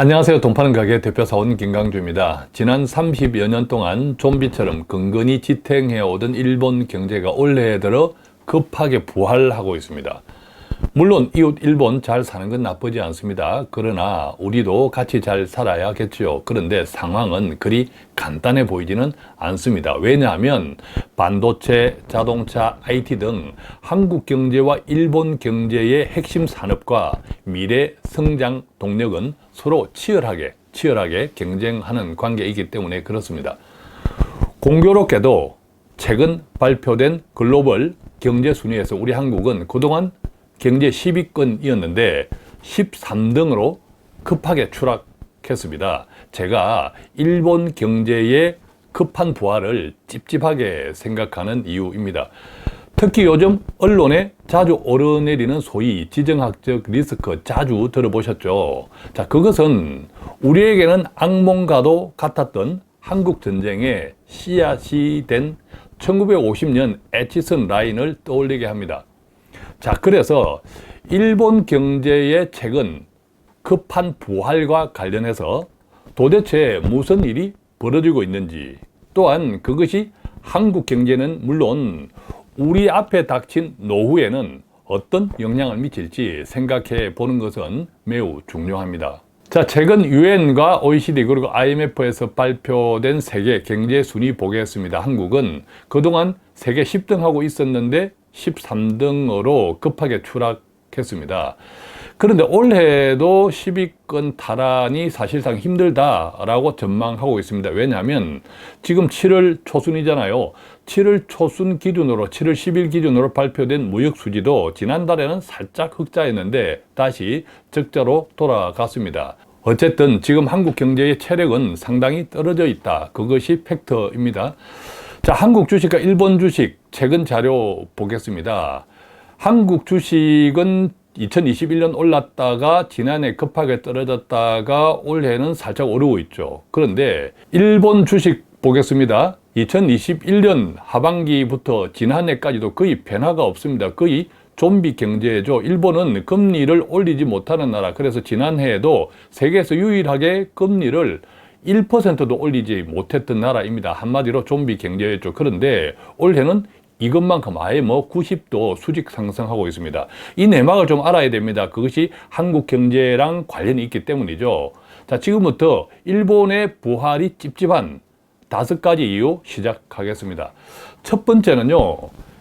안녕하세요. 돈 파는 가게 대표사원 김강주입니다. 지난 30여 년 동안 좀비처럼 근근히 지탱해오던 일본 경제가 올해 들어 급하게 부활하고 있습니다. 물론 이웃 일본 잘 사는 건 나쁘지 않습니다. 그러나 우리도 같이 잘 살아야겠죠. 그런데 상황은 그리 간단해 보이지는 않습니다. 왜냐하면 반도체, 자동차, IT 등 한국 경제와 일본 경제의 핵심 산업과 미래 성장 동력은 서로 치열하게 경쟁하는 관계이기 때문에 그렇습니다. 공교롭게도 최근 발표된 글로벌 경제 순위에서 우리 한국은 그동안 경제 10위권이었는데 13등으로 급하게 추락했습니다. 제가 일본 경제의 급한 부활을 찝찝하게 생각하는 이유입니다. 특히 요즘 언론에 자주 오르내리는 소위 지정학적 리스크 자주 들어보셨죠? 자, 그것은 우리에게는 악몽과도 같았던 한국 전쟁의 씨앗이 된 1950년 에치슨 라인을 떠올리게 합니다. 자, 그래서 일본 경제의 최근 급한 부활과 관련해서 도대체 무슨 일이 벌어지고 있는지, 또한 그것이 한국 경제는 물론 우리 앞에 닥친 노후에는 어떤 영향을 미칠지 생각해 보는 것은 매우 중요합니다. 자, 최근 유엔과 OECD 그리고 IMF에서 발표된 세계 경제 순위 보겠습니다. 한국은 그동안 세계 10등하고 있었는데 13등으로 급하게 추락했습니다. 그런데 올해도 10위권 탈환이 사실상 힘들다라고 전망하고 있습니다. 왜냐하면 지금 7월 초순이잖아요. 7월 초순 기준으로 7월 10일 기준으로 발표된 무역 수지도 지난달에는 살짝 흑자였는데 다시 적자로 돌아갔습니다. 어쨌든 지금 한국 경제의 체력은 상당히 떨어져 있다. 그것이 팩트입니다. 자, 한국 주식과 일본 주식 최근 자료 보겠습니다. 한국 주식은 2021년 올랐다가 지난해 급하게 떨어졌다가 올해는 살짝 오르고 있죠. 그런데 일본 주식 보겠습니다. 2021년 하반기부터 지난해까지도 거의 변화가 없습니다. 거의 좀비 경제죠. 일본은 금리를 올리지 못하는 나라. 그래서 지난해에도 세계에서 유일하게 금리를 1%도 올리지 못했던 나라입니다. 한마디로 좀비 경제였죠. 그런데 올해는 이것만큼 아예 90도 수직 상승하고 있습니다. 이 내막을 좀 알아야 됩니다. 그것이 한국 경제랑 관련이 있기 때문이죠. 자, 지금부터 일본의 부활이 찝찝한 5가지 이유 시작하겠습니다. 첫 번째는요,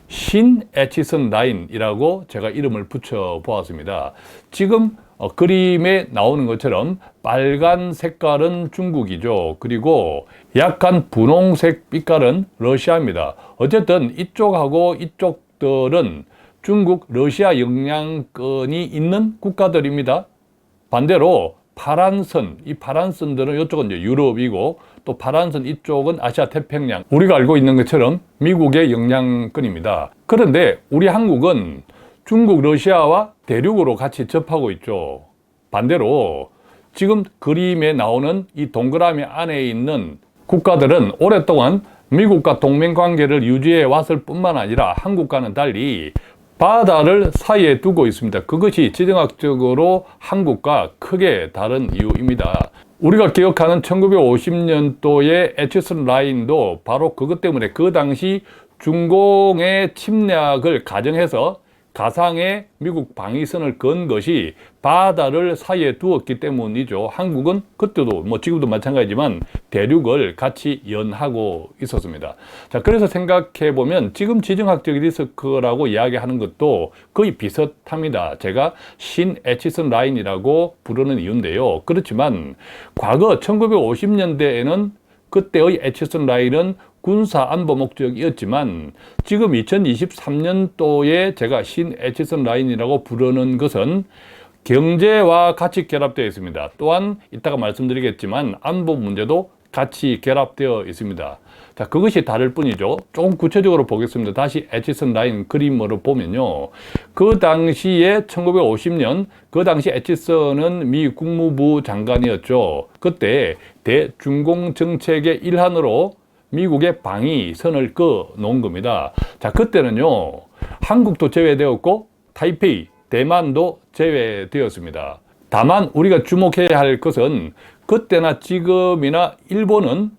신 에치슨 라인이라고 제가 이름을 붙여 보았습니다. 지금 그림에 나오는 것처럼 빨간 색깔은 중국이죠. 그리고 약간 분홍색 빛깔은 러시아입니다. 어쨌든 이쪽하고 이쪽들은 중국, 러시아 영향권이 있는 국가들입니다. 반대로 파란 선, 이 파란 선들은 이쪽은 이제 유럽이고 또 파란 선 이쪽은 아시아 태평양. 우리가 알고 있는 것처럼 미국의 영향권입니다. 그런데 우리 한국은 중국, 러시아와 대륙으로 같이 접하고 있죠. 반대로 지금 그림에 나오는 이 동그라미 안에 있는 국가들은 오랫동안 미국과 동맹 관계를 유지해 왔을 뿐만 아니라 한국과는 달리 바다를 사이에 두고 있습니다. 그것이 지정학적으로 한국과 크게 다른 이유입니다. 우리가 기억하는 1950년도의 에치슨 라인도 바로 그것 때문에 그 당시 중공의 침략을 가정해서 가상의 미국 방위선을 건 것이 바다를 사이에 두었기 때문이죠. 한국은 그때도 지금도 마찬가지지만 대륙을 같이 연하고 있었습니다. 자, 그래서 생각해 보면 지금 지정학적 리스크라고 이야기하는 것도 거의 비슷합니다. 제가 신 에치슨 라인이라고 부르는 이유인데요. 그렇지만 과거 1950년대에는 그때의 에치슨 라인은 군사 안보 목적이었지만 지금 2023년도에 제가 신 에치슨 라인이라고 부르는 것은 경제와 같이 결합되어 있습니다. 또한 이따가 말씀드리겠지만 안보 문제도 같이 결합되어 있습니다. 자, 그것이 다를 뿐이죠. 조금 구체적으로 보겠습니다. 다시 에치슨 라인 그림으로 보면요. 그 당시에 1950년, 그 당시 에치슨은 미 국무부 장관이었죠. 그때 대중공 정책의 일환으로 미국의 방위선을 꺼 놓은 겁니다. 자, 그때는요, 한국도 제외되었고, 타이페이, 대만도 제외되었습니다. 다만 우리가 주목해야 할 것은 그때나 지금이나 일본은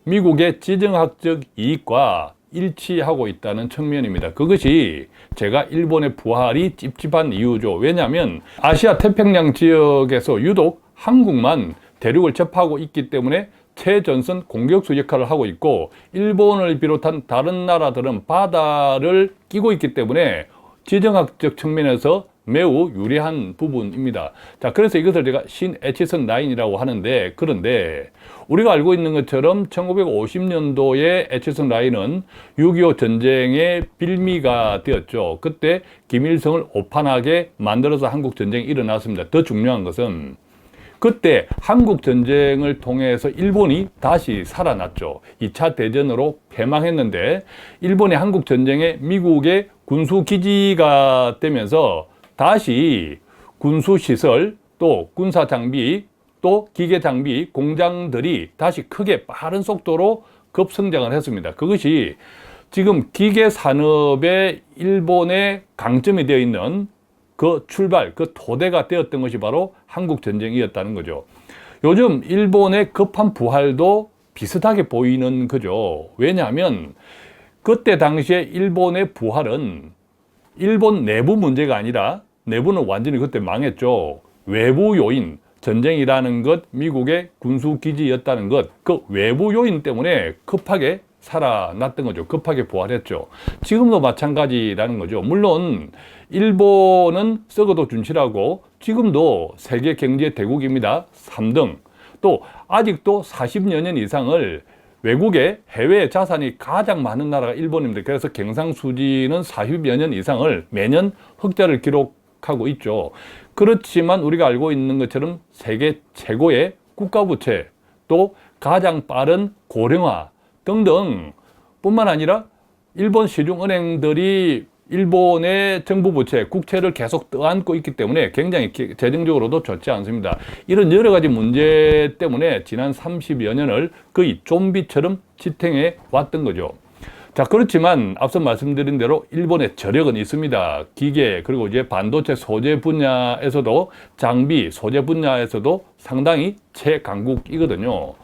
미국의 지정학적 이익과 일치하고 있다는 측면입니다. 그것이 제가 일본의 부활이 찝찝한 이유죠. 왜냐하면 아시아 태평양 지역에서 유독 한국만 대륙을 접하고 있기 때문에 최전선 공격수 역할을 하고 있고, 일본을 비롯한 다른 나라들은 바다를 끼고 있기 때문에 지정학적 측면에서 매우 유리한 부분입니다. 자, 그래서 이것을 제가 신애치선 라인이라고 하는데, 그런데 우리가 알고 있는 것처럼 1950년도에 애치선 라인은 6.25 전쟁의 빌미가 되었죠. 그때 김일성을 오판하게 만들어서 한국 전쟁이 일어났습니다. 더 중요한 것은 그때 한국 전쟁을 통해서 일본이 다시 살아났죠. 2차 대전으로 패망했는데 일본이 한국 전쟁에 미국의 군수 기지가 되면서 다시 군수 시설, 또 군사 장비, 또 기계 장비, 공장들이 다시 크게 빠른 속도로 급성장을 했습니다. 그것이 지금 기계 산업의 일본의 강점이 되어 있는 그 출발, 그 토대가 되었던 것이 바로 한국 전쟁이었다는 거죠. 요즘 일본의 급한 부활도 비슷하게 보이는 거죠. 왜냐하면 그때 당시에 일본의 부활은 일본 내부 문제가 아니라, 내부는 완전히 그때 망했죠. 외부 요인, 전쟁이라는 것, 미국의 군수기지였다는 것, 그 외부 요인 때문에 급하게 살아났던 거죠. 급하게 부활했죠. 지금도 마찬가지라는 거죠. 물론 일본은 썩어도 준치라고 지금도 세계 경제 대국입니다. 3등. 또 아직도 40여 년 이상을 외국의 해외 자산이 가장 많은 나라가 일본입니다. 그래서 경상수지는 40여 년 이상을 매년 흑자를 기록하고 있죠. 그렇지만 우리가 알고 있는 것처럼 세계 최고의 국가부채, 또 가장 빠른 고령화 등등 뿐만 아니라 일본 시중은행들이 일본의 정부 부채, 국채를 계속 떠안고 있기 때문에 굉장히 재정적으로도 좋지 않습니다. 이런 여러 가지 문제 때문에 지난 30여 년을 거의 좀비처럼 지탱해 왔던 거죠. 자, 그렇지만 앞서 말씀드린 대로 일본의 저력은 있습니다. 기계, 그리고 이제 반도체 소재 분야에서도, 장비, 소재 분야에서도 상당히 최강국이거든요.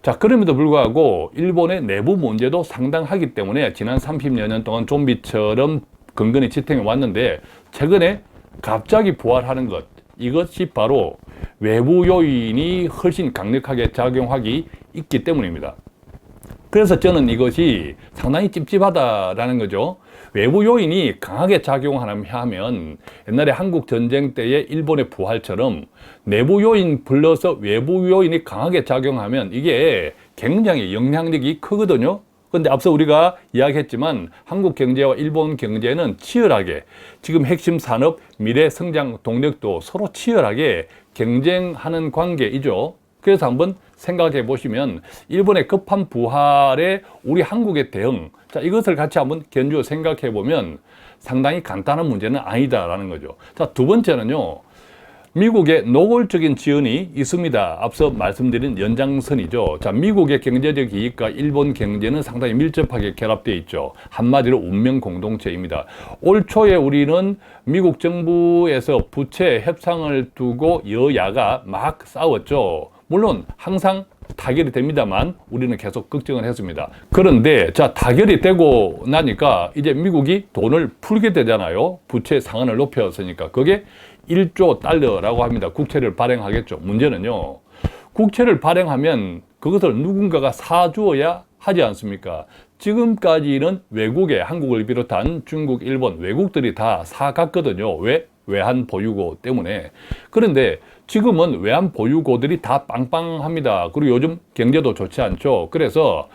자, 그럼에도 불구하고 일본의 내부 문제도 상당하기 때문에 지난 30여 년 동안 좀비처럼 근근히 지탱해 왔는데, 최근에 갑자기 부활하는 것, 이것이 바로 외부 요인이 훨씬 강력하게 작용하기 있기 때문입니다. 그래서 저는 이것이 상당히 찝찝하다라는 거죠. 외부 요인이 강하게 작용하면 옛날에 한국 전쟁 때의 일본의 부활처럼 내부 요인 플러스 외부 요인이 강하게 작용하면 이게 굉장히 영향력이 크거든요. 그런데 앞서 우리가 이야기했지만 한국 경제와 일본 경제는 치열하게, 지금 핵심 산업, 미래 성장 동력도 서로 치열하게 경쟁하는 관계이죠. 그래서 한번 생각해 보시면 일본의 급한 부활에 우리 한국의 대응, 자, 이것을 같이 한번 견주어 생각해 보면 상당히 간단한 문제는 아니다라는 거죠. 자, 두 번째는요, 미국의 노골적인 지원이 있습니다. 앞서 말씀드린 연장선이죠. 자, 미국의 경제적 이익과 일본 경제는 상당히 밀접하게 결합되어 있죠. 한마디로 운명 공동체입니다. 올 초에 우리는 미국 정부에서 부채 협상을 두고 여야가 막 싸웠죠. 물론 항상 타결이 됩니다만 우리는 계속 걱정을 했습니다. 그런데 자, 타결이 되고 나니까 이제 미국이 돈을 풀게 되잖아요. 부채 상한을 높였으니까. 그게 1조 달러라고 합니다. 국채를 발행하겠죠. 문제는요, 국채를 발행하면 그것을 누군가가 사주어야 하지 않습니까? 지금까지는 외국에, 한국을 비롯한 중국, 일본 외국들이 다 사갔거든요. 왜? 외환 보유고 때문에. 그런데 지금은 외환 보유고들이 다 빵빵합니다. 그리고 요즘 경제도 좋지 않죠. 그래서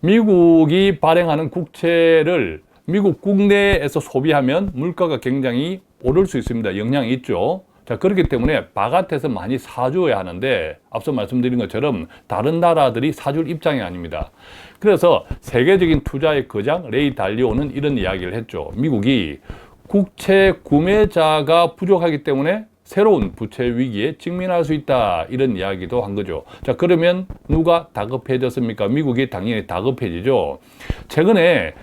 미국이 발행하는 국채를 미국 국내에서 소비하면 물가가 굉장히 오를 수 있습니다. 영향이 있죠. 자, 그렇기 때문에 바깥에서 많이 사줘야 하는데 앞서 말씀드린 것처럼 다른 나라들이 사줄 입장이 아닙니다. 그래서 세계적인 투자의 거장 레이 달리오는 이런 이야기를 했죠. 미국이 국채 구매자가 부족하기 때문에 새로운 부채 위기에 직면할 수 있다, 이런 이야기도 한 거죠. 자, 그러면 누가 다급해졌습니까? 미국이 당연히 다급해지죠. 최근에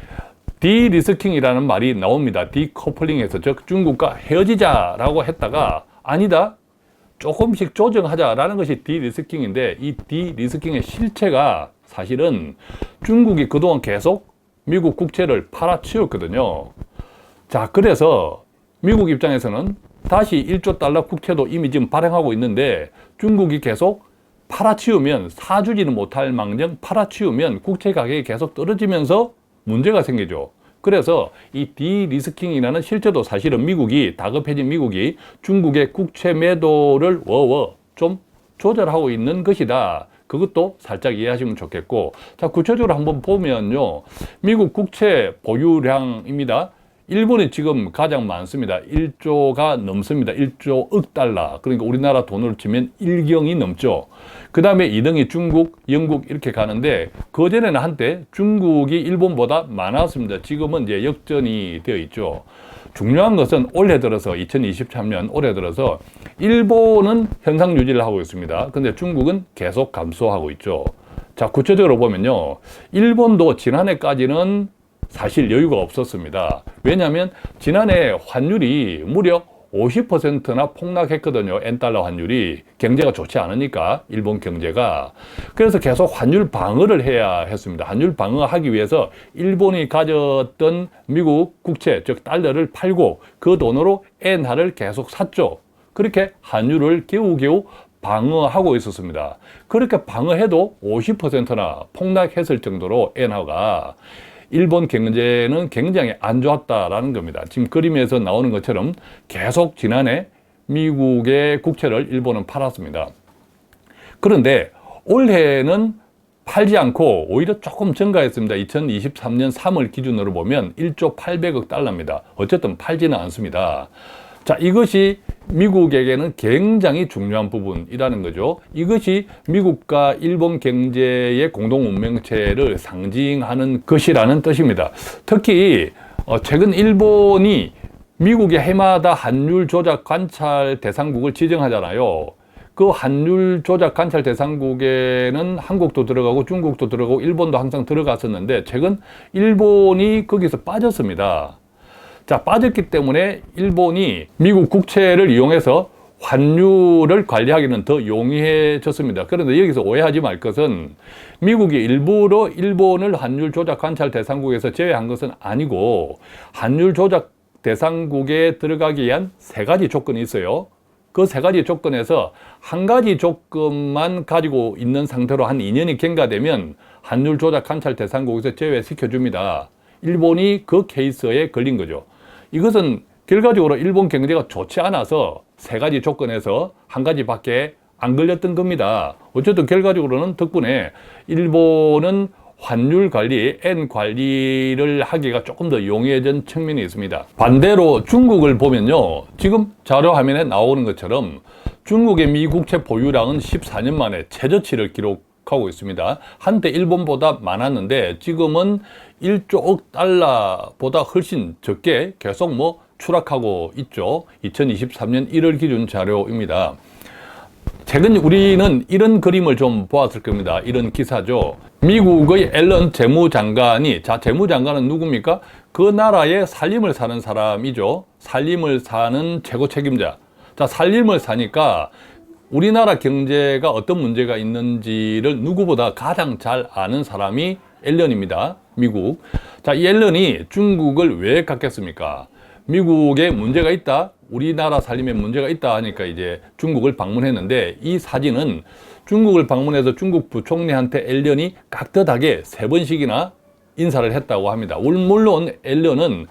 디리스킹이라는 말이 나옵니다. 디커플링에서, 즉 중국과 헤어지자라고 했다가 아니다, 조금씩 조정하자라는 것이 디리스킹인데, 이 디리스킹의 실체가 사실은 중국이 그동안 계속 미국 국채를 팔아치웠거든요. 자, 그래서 미국 입장에서는 다시 1조 달러 국채도 이미 지금 발행하고 있는데, 중국이 계속 팔아치우면, 사주지는 못할 망정 팔아치우면 국채 가격이 계속 떨어지면서 문제가 생기죠. 그래서 이 디리스킹이라는 실제도 사실은 미국이, 다급해진 미국이 중국의 국채 매도를 좀 조절하고 있는 것이다. 그것도 살짝 이해하시면 좋겠고, 자, 구체적으로 한번 보면요, 미국 국채 보유량입니다. 일본이 지금 가장 많습니다. 1조가 넘습니다. 1조 억 달러. 그러니까 우리나라 돈으로 치면 1경이 넘죠. 그 다음에 2등이 중국, 영국 이렇게 가는데, 그전에는 한때 중국이 일본보다 많았습니다. 지금은 이제 역전이 되어 있죠. 중요한 것은 올해 들어서 2023년 올해 들어서 일본은 현상 유지를 하고 있습니다. 근데 중국은 계속 감소하고 있죠. 자, 구체적으로 보면요, 일본도 지난해까지는 사실 여유가 없었습니다. 왜냐하면 지난해 환율이 무려 50%나 폭락했거든요. 엔달러 환율이. 경제가 좋지 않으니까, 일본 경제가. 그래서 계속 환율 방어를 해야 했습니다. 환율 방어하기 위해서 일본이 가졌던 미국 국채, 즉 달러를 팔고 그 돈으로 엔화를 계속 샀죠. 그렇게 환율을 겨우겨우 방어하고 있었습니다. 그렇게 방어해도 50%나 폭락했을 정도로 엔화가, 일본 경제는 굉장히 안 좋았다라는 겁니다. 지금 그림에서 나오는 것처럼 계속 지난해 미국의 국채를 일본은 팔았습니다. 그런데 올해는 팔지 않고 오히려 조금 증가했습니다. 2023년 3월 기준으로 보면 1조 800억 달러입니다. 어쨌든 팔지는 않습니다. 자, 이것이 미국에게는 굉장히 중요한 부분이라는 거죠. 이것이 미국과 일본 경제의 공동 운명체를 상징하는 것이라는 뜻입니다. 특히 최근 일본이 미국의 해마다 환율 조작 관찰 대상국을 지정하잖아요. 그 환율 조작 관찰 대상국에는 한국도 들어가고 중국도 들어가고 일본도 항상 들어갔었는데, 최근 일본이 거기서 빠졌습니다. 자, 빠졌기 때문에 일본이 미국 국채를 이용해서 환율을 관리하기는 더 용이해졌습니다. 그런데 여기서 오해하지 말 것은, 미국이 일부러 일본을 환율 조작 관찰 대상국에서 제외한 것은 아니고, 환율 조작 대상국에 들어가기 위한 세 가지 조건이 있어요. 그 세 가지 조건에서 한 가지 조건만 가지고 있는 상태로 한 2년이 경과되면 환율 조작 관찰 대상국에서 제외시켜줍니다. 일본이 그 케이스에 걸린 거죠. 이것은 결과적으로 일본 경제가 좋지 않아서 세 가지 조건에서 한 가지밖에 안 걸렸던 겁니다. 어쨌든 결과적으로는 덕분에 일본은 환율 관리, 엔 관리를 하기가 조금 더 용이해진 측면이 있습니다. 반대로 중국을 보면요, 지금 자료 화면에 나오는 것처럼 중국의 미국채 보유량은 14년 만에 최저치를 기록하고 있습니다. 한때 일본보다 많았는데 지금은 1조 억 달러보다 훨씬 적게 계속 추락하고 있죠. 2023년 1월 기준 자료입니다. 최근 우리는 이런 그림을 좀 보았을 겁니다. 이런 기사죠. 미국의 앨런 재무장관이, 자, 재무장관은 누굽니까? 그 나라의 살림을 사는 사람이죠. 살림을 사는 최고 책임자. 자, 살림을 사니까 우리나라 경제가 어떤 문제가 있는지를 누구보다 가장 잘 아는 사람이 앨런입니다. 미국. 자, 이 앨런이 중국을 왜 갔겠습니까? 미국에 문제가 있다, 우리나라 살림에 문제가 있다 하니까 이제 중국을 방문했는데, 이 사진은 중국을 방문해서 중국 부총리한테 앨런이 깍듯하게 3번씩이나 인사를 했다고 합니다. 물론 앨런은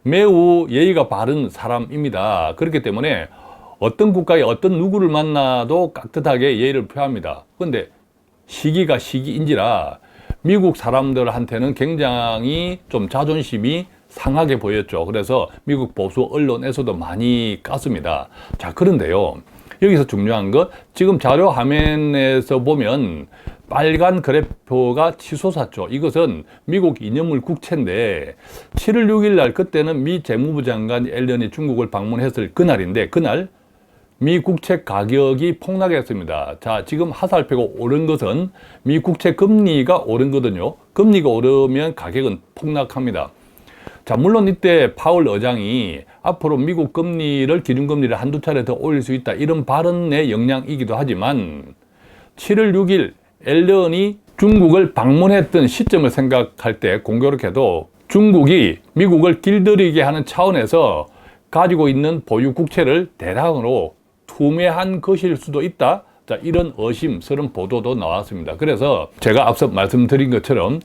매우 예의가 바른 사람입니다. 그렇기 때문에 어떤 국가의 어떤 누구를 만나도 깍듯하게 예의를 표합니다. 그런데 시기가 시기인지라 미국 사람들한테는 굉장히 좀 자존심이 상하게 보였죠. 그래서 미국 보수 언론에서도 많이 깠습니다. 자, 그런데요, 여기서 중요한 것, 지금 자료 화면에서 보면 빨간 그래프가 치솟았죠. 이것은 미국 인연물 국채인데 7월 6일 날, 그때는 미 재무부 장관 앨런이 중국을 방문했을 그날인데, 그날 미 국채 가격이 폭락했습니다. 자, 지금 화살표가 오른 것은 미 국채 금리가 오른 거거든요. 금리가 오르면 가격은 폭락합니다. 자, 물론 이때 파월 의장이 앞으로 미국 금리를, 기준금리를 한두 차례 더 올릴 수 있다, 이런 발언의 영향이기도 하지만 7월 6일 앨런이 중국을 방문했던 시점을 생각할 때 공교롭게도 중국이 미국을 길들이게 하는 차원에서 가지고 있는 보유 국채를 대량으로 투매한 것일 수도 있다. 자, 이런 의심스러운 보도도 나왔습니다. 그래서 제가 앞서 말씀드린 것처럼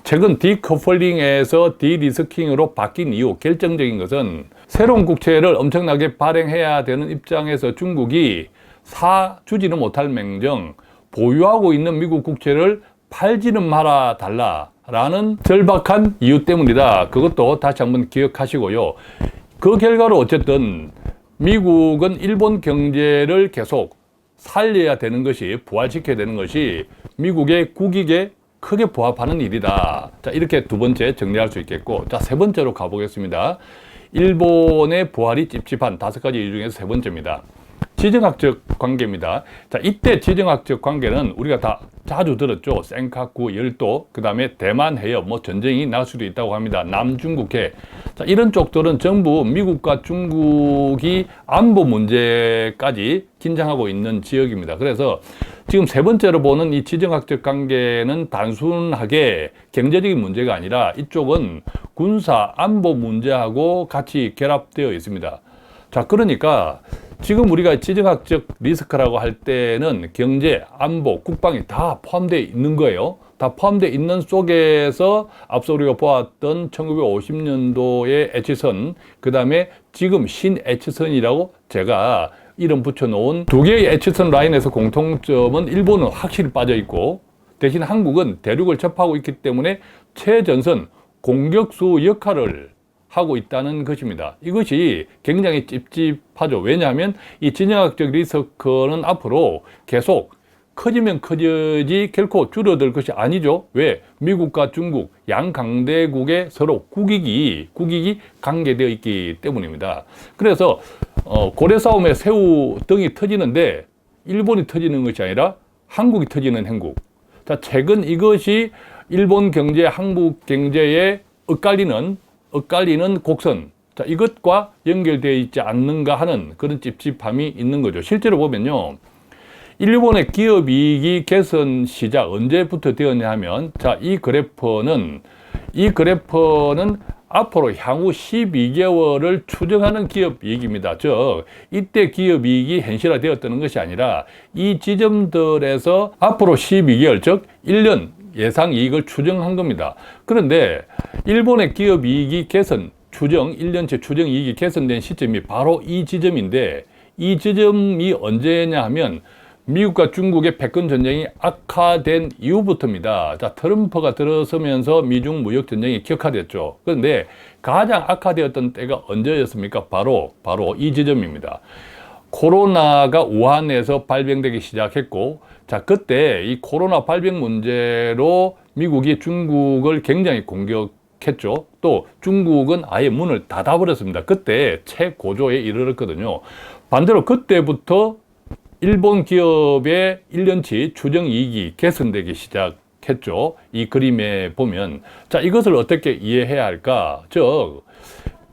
최근 디커플링에서 디리스킹으로 바뀐 이유, 결정적인 것은 새로운 국채를 엄청나게 발행해야 되는 입장에서 중국이 사주지는 못할 맹정 보유하고 있는 미국 국채를 팔지는 말아 달라라는 절박한 이유 때문이다. 그것도 다시 한번 기억하시고요. 그 결과로 어쨌든 미국은 일본 경제를 계속 살려야 되는 것이, 부활시켜야 되는 것이 미국의 국익에 크게 부합하는 일이다. 자, 이렇게 두 번째 정리할 수 있겠고, 자, 세 번째로 가보겠습니다. 일본의 부활이 찝찝한 5가지 이유 중에서 세 번째입니다. 지정학적 관계입니다. 자, 이때 지정학적 관계는 우리가 다 자주 들었죠. 센카쿠 열도, 그 다음에 대만 해협, 뭐 전쟁이 날 수도 있다고 합니다. 남중국해. 자, 이런 쪽들은 전부 미국과 중국이 안보 문제까지 긴장하고 있는 지역입니다. 그래서 지금 세 번째로 보는 이 지정학적 관계는 단순하게 경제적인 문제가 아니라 이쪽은 군사 안보 문제하고 같이 결합되어 있습니다. 자, 그러니까 지금 우리가 지정학적 리스크라고 할 때는 경제, 안보, 국방이 다 포함되어 있는 거예요. 다 포함되어 있는 속에서 앞서 우리가 보았던 1950년도의 에치선, 그 다음에 지금 신에치선이라고 제가 이름 붙여놓은 두 개의 에치선 라인에서 공통점은 일본은 확실히 빠져 있고, 대신 한국은 대륙을 접하고 있기 때문에 최전선 공격수 역할을 하고 있다는 것입니다. 이것이 굉장히 찝찝하죠. 왜냐하면 이 지정학적 리스크는 앞으로 계속 커지면 커지지 결코 줄어들 것이 아니죠. 왜? 미국과 중국 양 강대국의 서로 국익이 관계되어 있기 때문입니다. 그래서 고래 싸움에 새우 등이 터지는데 일본이 터지는 것이 아니라 한국이 터지는 행국. 자, 최근 이것이 일본 경제, 한국 경제에 엇갈리는 곡선, 자, 이것과 연결되어 있지 않는가 하는 그런 찝찝함이 있는 거죠. 실제로 보면요, 일본의 기업이익이 개선 시작 언제부터 되었냐 하면, 자, 이 그래프는 앞으로 향후 12개월을 추정하는 기업이익입니다. 즉, 이때 기업이익이 현실화되었다는 것이 아니라 이 지점들에서 앞으로 12개월, 즉 1년 예상 이익을 추정한 겁니다. 그런데 일본의 기업 이익이 추정 1년치 추정 이익이 개선된 시점이 바로 이 지점인데, 이 지점이 언제냐 하면 미국과 중국의 패권 전쟁이 악화된 이후부터입니다. 자, 트럼프가 들어서면서 미중 무역 전쟁이 격화됐죠. 그런데 가장 악화되었던 때가 언제였습니까? 바로 이 지점입니다. 코로나가 우한에서 발병되기 시작했고, 자, 그때 이 코로나 발병 문제로 미국이 중국을 굉장히 공격했죠. 또 중국은 아예 문을 닫아버렸습니다. 그때 최고조에 이르렀거든요. 반대로 그때부터 일본 기업의 1년치 추정 이익이 개선되기 시작했죠. 이 그림에 보면, 자, 이것을 어떻게 이해해야 할까? 즉,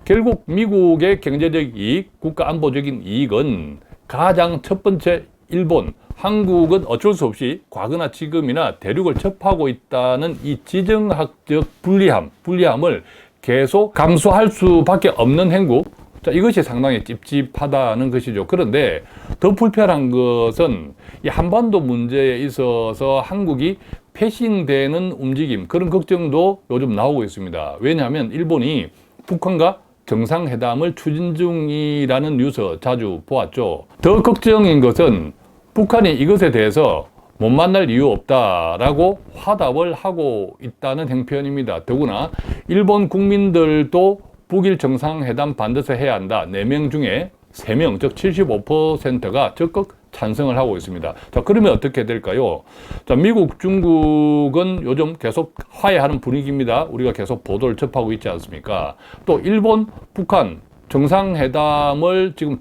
결국 미국의 경제적 이익, 국가 안보적인 이익은 가장 첫 번째 일본, 한국은 어쩔 수 없이 과거나 지금이나 대륙을 접하고 있다는 이 지정학적 불리함을 계속 감수할 수밖에 없는 행국. 자, 이것이 상당히 찝찝하다는 것이죠. 그런데 더 불편한 것은 이 한반도 문제에 있어서 한국이 패싱되는 움직임, 그런 걱정도 요즘 나오고 있습니다. 왜냐하면 일본이 북한과 정상회담을 추진 중이라는 뉴스 자주 보았죠. 더 걱정인 것은 북한이 이것에 대해서 못 만날 이유 없다라고 화답을 하고 있다는 형편입니다. 더구나 일본 국민들도 북일 정상회담 반드시 해야 한다. 4명 중에 3명, 즉 75%가 적극 찬성을 하고 있습니다. 자, 그러면 어떻게 될까요? 자, 미국, 중국은 요즘 계속 화해하는 분위기입니다. 우리가 계속 보도를 접하고 있지 않습니까? 또 일본, 북한 정상회담을 지금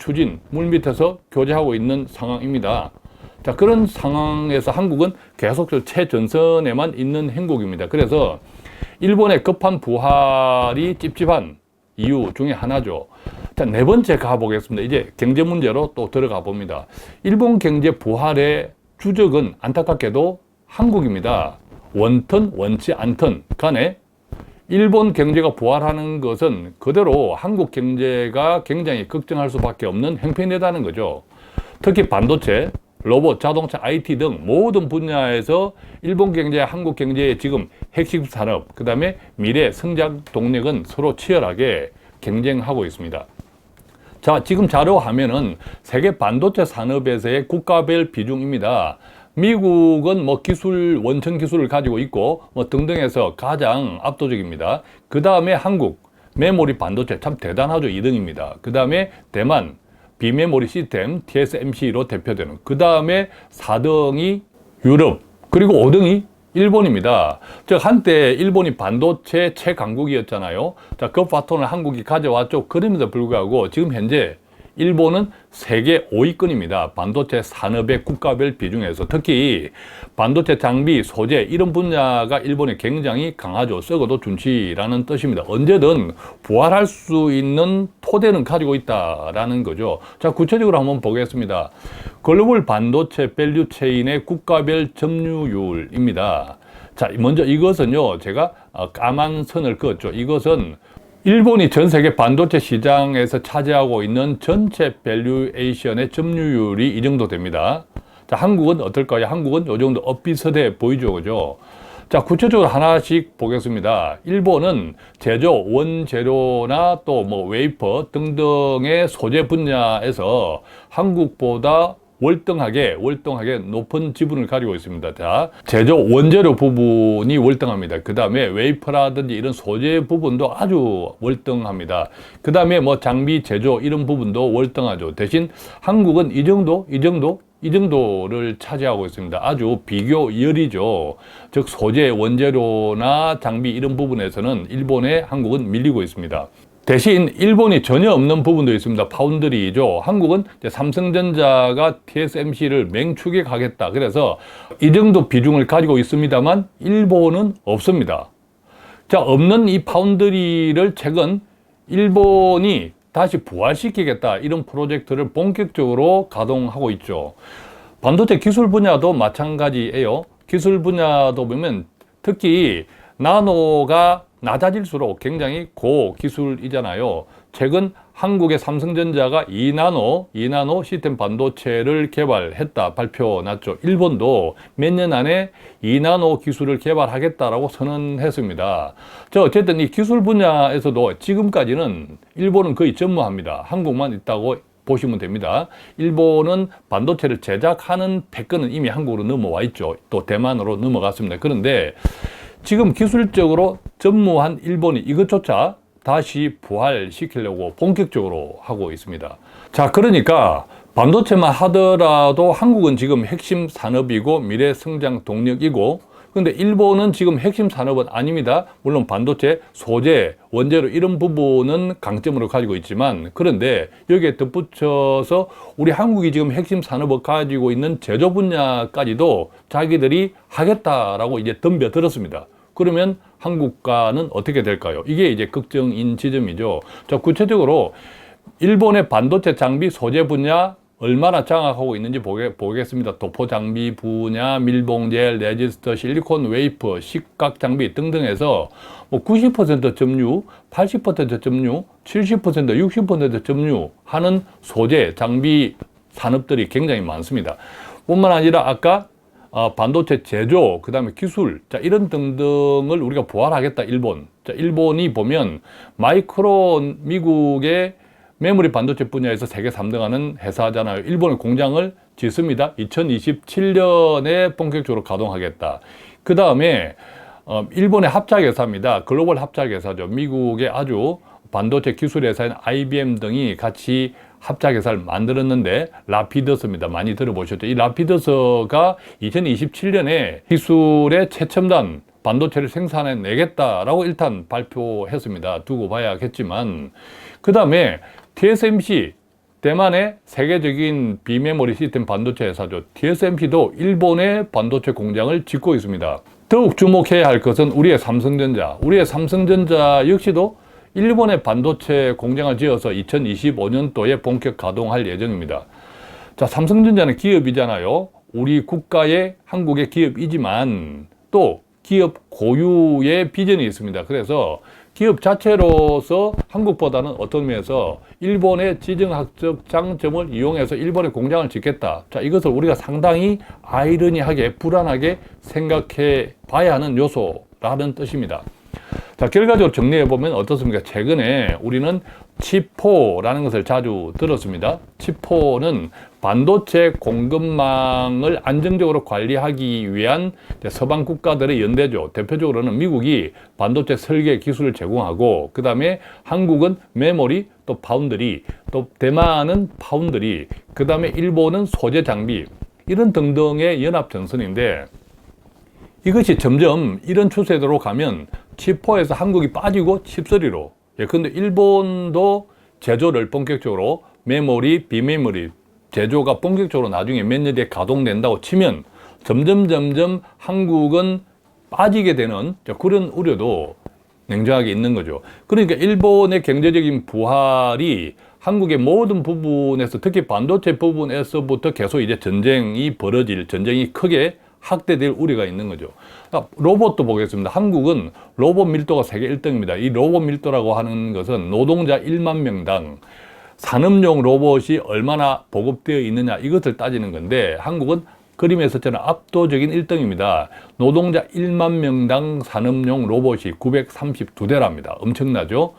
물밑에서 교제하고 있는 상황입니다. 자, 그런 상황에서 한국은 계속 최전선에만 있는 행국입니다. 그래서 일본의 급한 부활이 찝찝한 이유 중에 하나죠. 자, 네 번째 가보겠습니다. 이제 경제 문제로 또 들어가 봅니다. 일본 경제 부활의 주적은 안타깝게도 한국입니다. 원턴 원치 않던 간에 일본 경제가 부활하는 것은 그대로 한국 경제가 굉장히 걱정할 수밖에 없는 형편이라는 거죠. 특히 반도체, 로봇, 자동차, IT 등 모든 분야에서 일본 경제와 한국 경제의 지금 핵심 산업, 그 다음에 미래 성장 동력은 서로 치열하게 경쟁하고 있습니다. 자, 지금 자료 화면은 세계 반도체 산업에서의 국가별 비중입니다. 미국은 뭐 기술, 원천 기술을 가지고 있고 뭐 등등해서 가장 압도적입니다. 그 다음에 한국, 메모리 반도체 참 대단하죠. 2등입니다. 그 다음에 대만, 비메모리 시스템 TSMC로 대표되는, 그 다음에 4등이 유럽, 그리고 5등이 일본입니다. 즉 한때 일본이 반도체 최강국이었잖아요. 자, 그 바톤을 한국이 가져왔죠. 그럼에도 불구하고 지금 현재 일본은 세계 5위권입니다. 반도체 산업의 국가별 비중에서 특히 반도체 장비, 소재 이런 분야가 일본이 굉장히 강하죠. 썩어도 준치라는 뜻입니다. 언제든 부활할 수 있는 토대는 가지고 있다라는 거죠. 자, 구체적으로 한번 보겠습니다. 글로벌 반도체 밸류 체인의 국가별 점유율입니다. 자, 먼저 이것은요, 제가 까만 선을 그었죠. 이것은 일본이 전 세계 반도체 시장에서 차지하고 있는 전체 밸류에이션의 점유율이 이 정도 됩니다. 자, 한국은 어떨까요? 한국은 이 정도 엇비슷해 보이죠, 그죠? 자, 구체적으로 하나씩 보겠습니다. 일본은 제조, 원재료나 또 뭐 웨이퍼 등등의 소재 분야에서 한국보다 월등하게 높은 지분을 가지고 있습니다. 자, 제조 원재료 부분이 월등합니다. 그 다음에 웨이퍼라든지 이런 소재 부분도 아주 월등합니다. 그 다음에 뭐 장비 제조 이런 부분도 월등하죠. 대신 한국은 이 정도를 차지하고 있습니다. 아주 비교열이죠. 즉 소재, 원재료나 장비 이런 부분에서는 일본에 한국은 밀리고 있습니다. 대신 일본이 전혀 없는 부분도 있습니다. 파운드리죠. 한국은 이제 삼성전자가 TSMC를 맹추격하겠다. 그래서 이 정도 비중을 가지고 있습니다만 일본은 없습니다. 자, 없는 이 파운드리를 최근 일본이 다시 부활시키겠다. 이런 프로젝트를 본격적으로 가동하고 있죠. 반도체 기술 분야도 마찬가지예요. 기술 분야도 보면 특히 나노가 낮아질수록 굉장히 고기술이잖아요. 최근 한국의 삼성전자가 2나노 시스템 반도체를 개발했다 발표 났죠. 일본도 몇 년 안에 2나노 기술을 개발하겠다라고 선언했습니다. 자, 어쨌든 이 기술 분야에서도 지금까지는 일본은 거의 전무합니다. 한국만 있다고 보시면 됩니다. 일본은 반도체를 제작하는 패권은 이미 한국으로 넘어와 있죠. 또 대만으로 넘어갔습니다. 그런데 지금 기술적으로 전무한 일본이 이것조차 다시 부활시키려고 본격적으로 하고 있습니다. 자, 그러니까 반도체만 하더라도 한국은 지금 핵심 산업이고 미래 성장 동력이고, 근데 일본은 지금 핵심 산업은 아닙니다. 물론 반도체, 소재, 원재료 이런 부분은 강점으로 가지고 있지만, 그런데 여기에 덧붙여서 우리 한국이 지금 핵심 산업을 가지고 있는 제조 분야까지도 자기들이 하겠다라고 이제 덤벼들었습니다. 그러면 한국과는 어떻게 될까요? 이게 이제 걱정인 지점이죠. 자, 구체적으로 일본의 반도체 장비 소재 분야 얼마나 장악하고 있는지 보겠습니다. 도포 장비 분야, 밀봉젤, 레지스터, 실리콘 웨이퍼, 식각 장비 등등해서 뭐 90% 점유, 80% 점유, 70%, 60% 점유하는 소재, 장비 산업들이 굉장히 많습니다. 뿐만 아니라 아까 반도체 제조, 그 다음에 기술, 자, 이런 등등을 우리가 부활하겠다, 일본. 자, 일본이 보면 마이크론, 미국의 메모리 반도체 분야에서 세계 3등 하는 회사잖아요. 일본의 공장을 짓습니다. 2027년에 본격적으로 가동하겠다. 그 다음에, 일본의 합작회사입니다. 글로벌 합작회사죠. 미국의 아주 반도체 기술 회사인 IBM 등이 같이 합작회사를 만들었는데 라피더스입니다. 많이 들어보셨죠? 이 라피더스가 2027년에 기술의 최첨단 반도체를 생산해내겠다라고 일단 발표했습니다. 두고 봐야겠지만, 그 다음에 TSMC, 대만의 세계적인 비메모리 시스템 반도체 회사죠. TSMC도 일본의 반도체 공장을 짓고 있습니다. 더욱 주목해야 할 것은 우리의 삼성전자. 우리의 삼성전자 역시도 일본의 반도체 공장을 지어서 2025년도에 본격 가동할 예정입니다. 자, 삼성전자는 기업이잖아요. 우리 국가의 한국의 기업이지만 또 기업 고유의 비전이 있습니다. 그래서 기업 자체로서 한국보다는 어떤 면에서 일본의 지정학적 장점을 이용해서 일본의 공장을 짓겠다. 자, 이것을 우리가 상당히 아이러니하게 불안하게 생각해 봐야 하는 요소라는 뜻입니다. 자, 결과적으로 정리해보면 어떻습니까? 최근에 우리는 치포라는 것을 자주 들었습니다. 치포는 반도체 공급망을 안정적으로 관리하기 위한 서방 국가들의 연대죠. 대표적으로는 미국이 반도체 설계 기술을 제공하고, 그 다음에 한국은 메모리, 또 파운드리, 또 대만은 파운드리, 그 다음에 일본은 소재 장비, 이런 등등의 연합 전선인데, 이것이 점점 이런 추세대로 가면 치포에서 한국이 빠지고 칩3로, 근데 일본도 제조를 본격적으로 메모리, 비메모리 제조가 본격적으로 나중에 몇 년 뒤에 가동된다고 치면 점점 한국은 빠지게 되는 그런 우려도 냉정하게 있는 거죠. 그러니까 일본의 경제적인 부활이 한국의 모든 부분에서, 특히 반도체 부분에서부터 계속 이제 전쟁이 크게 확대될 우려가 있는 거죠. 로봇도 보겠습니다. 한국은 로봇 밀도가 세계 1등입니다. 이 로봇 밀도라고 하는 것은 노동자 1만 명당 산업용 로봇이 얼마나 보급되어 있느냐, 이것을 따지는 건데, 한국은 그림에서처럼 압도적인 1등입니다. 노동자 1만 명당 산업용 로봇이 932대랍니다. 엄청나죠?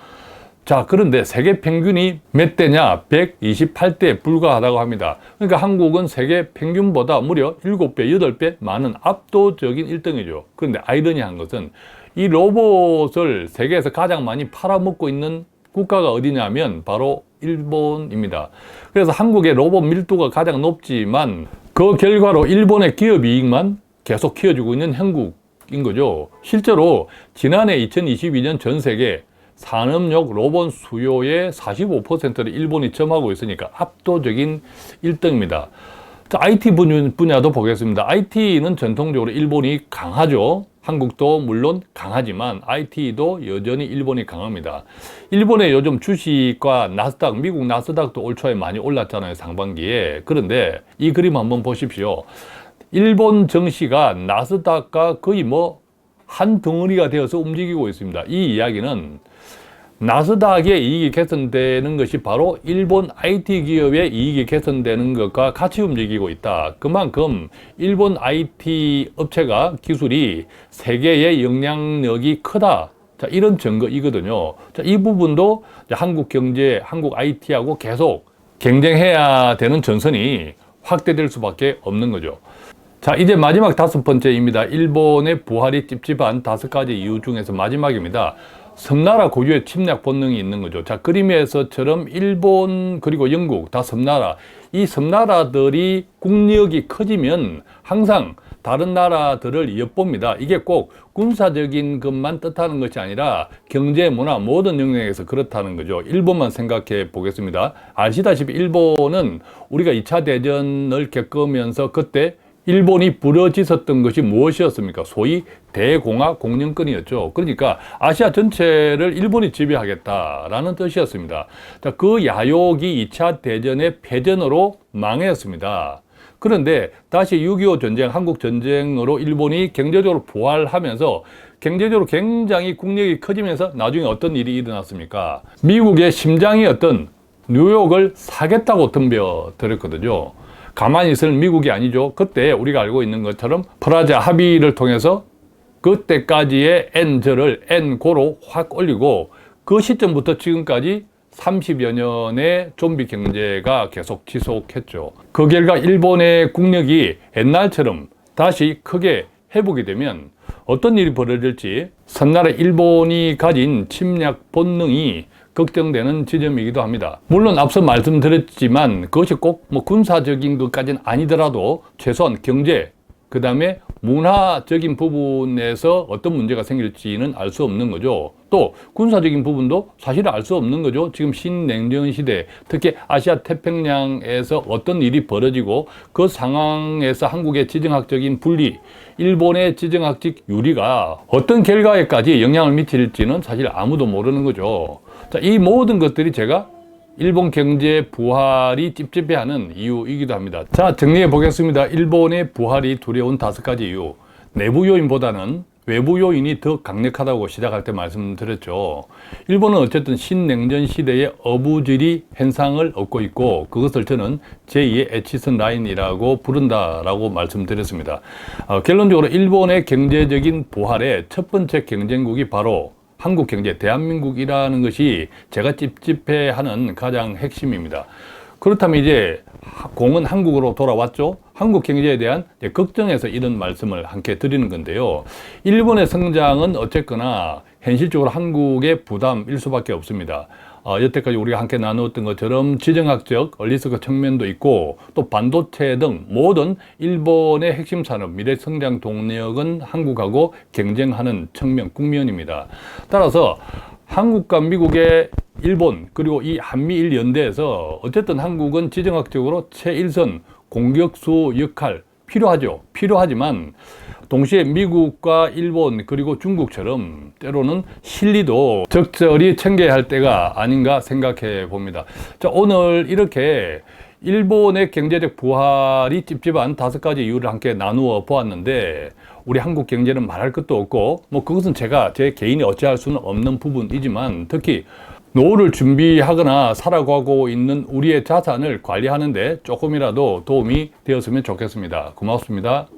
자, 그런데 세계 평균이 몇 대냐? 128대에 불과하다고 합니다. 그러니까 한국은 세계 평균보다 무려 7배, 8배 많은 압도적인 1등이죠. 그런데 아이러니한 것은 이 로봇을 세계에서 가장 많이 팔아먹고 있는 국가가 어디냐면 바로 일본입니다. 그래서 한국의 로봇 밀도가 가장 높지만 그 결과로 일본의 기업 이익만 계속 키워주고 있는 형국인 거죠. 실제로 지난해 2022년 전 세계 산업용 로봇 수요의 45%를 일본이 점하고 있으니까 압도적인 1등입니다. 자, IT 분야도 보겠습니다. IT는 전통적으로 일본이 강하죠. 한국도 물론 강하지만 IT도 여전히 일본이 강합니다. 일본의 요즘 주식과 나스닥, 미국 나스닥도 올 초에 많이 올랐잖아요, 상반기에. 그런데 이 그림 한번 보십시오. 일본 증시가 나스닥과 거의 한 덩어리가 되어서 움직이고 있습니다. 이 이야기는 나스닥의 이익이 개선되는 것이 바로 일본 IT 기업의 이익이 개선되는 것과 같이 움직이고 있다. 그만큼 일본 IT 업체가 기술이 세계의 영향력이 크다. 자, 이런 증거이거든요. 자, 이 부분도 한국 경제, 한국 IT하고 계속 경쟁해야 되는 전선이 확대될 수밖에 없는 거죠. 자, 이제 마지막 5번째입니다. 일본의 부활이 찝찝한 5가지 이유 중에서 마지막입니다. 섬나라 고유의 침략 본능이 있는 거죠. 자, 그림에서처럼 일본 그리고 영국 다 섬나라. 이 섬나라들이 국력이 커지면 항상 다른 나라들을 엿봅니다. 이게 꼭 군사적인 것만 뜻하는 것이 아니라 경제, 문화 모든 영역에서 그렇다는 거죠. 일본만 생각해 보겠습니다. 아시다시피 일본은 우리가 2차 대전을 겪으면서 그때 일본이 부러지셨던 것이 무엇이었습니까? 소위 대공화 공영권이었죠. 그러니까 아시아 전체를 일본이 지배하겠다라는 뜻이었습니다. 자, 그 야욕이 2차 대전의 패전으로 망했습니다. 그런데 다시 6.25 전쟁, 한국 전쟁으로 일본이 경제적으로 부활하면서 경제적으로 굉장히 국력이 커지면서 나중에 어떤 일이 일어났습니까? 미국의 심장이었던 뉴욕을 사겠다고 덤벼들었거든요. 가만히 있을 미국이 아니죠. 그때 우리가 알고 있는 것처럼 프라자 합의를 통해서 그때까지의 N절을 N고로 확 올리고 그 시점부터 지금까지 30여 년의 좀비 경제가 계속 지속했죠. 그 결과 일본의 국력이 옛날처럼 다시 크게 회복이 되면 어떤 일이 벌어질지 섬나라 일본이 가진 침략 본능이 걱정되는 지점이기도 합니다. 물론 앞서 말씀드렸지만 그것이 꼭 군사적인 것까지는 아니더라도 최소한 경제, 그 다음에 문화적인 부분에서 어떤 문제가 생길지는 알 수 없는 거죠. 또 군사적인 부분도 사실 알 수 없는 거죠. 지금 신냉전 시대, 특히 아시아 태평양에서 어떤 일이 벌어지고 그 상황에서 한국의 지정학적인 분리, 일본의 지정학적 유리가 어떤 결과에까지 영향을 미칠지는 사실 아무도 모르는 거죠. 자, 이 모든 것들이 제가 일본 경제 부활이 찝찝해하는 이유이기도 합니다. 자, 정리해 보겠습니다. 일본의 부활이 두려운 5가지 이유. 내부 요인보다는 외부 요인이 더 강력하다고 시작할 때 말씀드렸죠. 일본은 어쨌든 신냉전 시대의 어부지리 현상을 얻고 있고, 그것을 저는 제2의 에치선 라인이라고 부른다라고 말씀드렸습니다. 결론적으로 일본의 경제적인 부활의 첫 번째 경쟁국이 바로 한국 경제, 대한민국이라는 것이 제가 찝찝해하는 가장 핵심입니다. 그렇다면 이제 공은 한국으로 돌아왔죠. 한국 경제에 대한 걱정에서 이런 말씀을 함께 드리는 건데요. 일본의 성장은 어쨌거나 현실적으로 한국의 부담일 수밖에 없습니다. 여태까지 우리가 함께 나누었던 것처럼 지정학적 리스크 측면도 있고, 또 반도체 등 모든 일본의 핵심 산업, 미래 성장 동력은 한국하고 경쟁하는 측면, 국면입니다. 따라서 한국과 미국의 일본, 그리고 이 한미일 연대에서 어쨌든 한국은 지정학적으로 최일선 공격수 역할 필요하죠. 필요하지만 동시에 미국과 일본 그리고 중국처럼 때로는 실리도 적절히 챙겨야 할 때가 아닌가 생각해 봅니다. 자, 오늘 이렇게 일본의 경제적 부활이 찝찝한 5가지 이유를 함께 나누어 보았는데, 우리 한국 경제는 말할 것도 없고, 그것은 제가 제 개인이 어찌할 수는 없는 부분이지만, 특히 노후를 준비하거나 살아가고 있는 우리의 자산을 관리하는데 조금이라도 도움이 되었으면 좋겠습니다. 고맙습니다.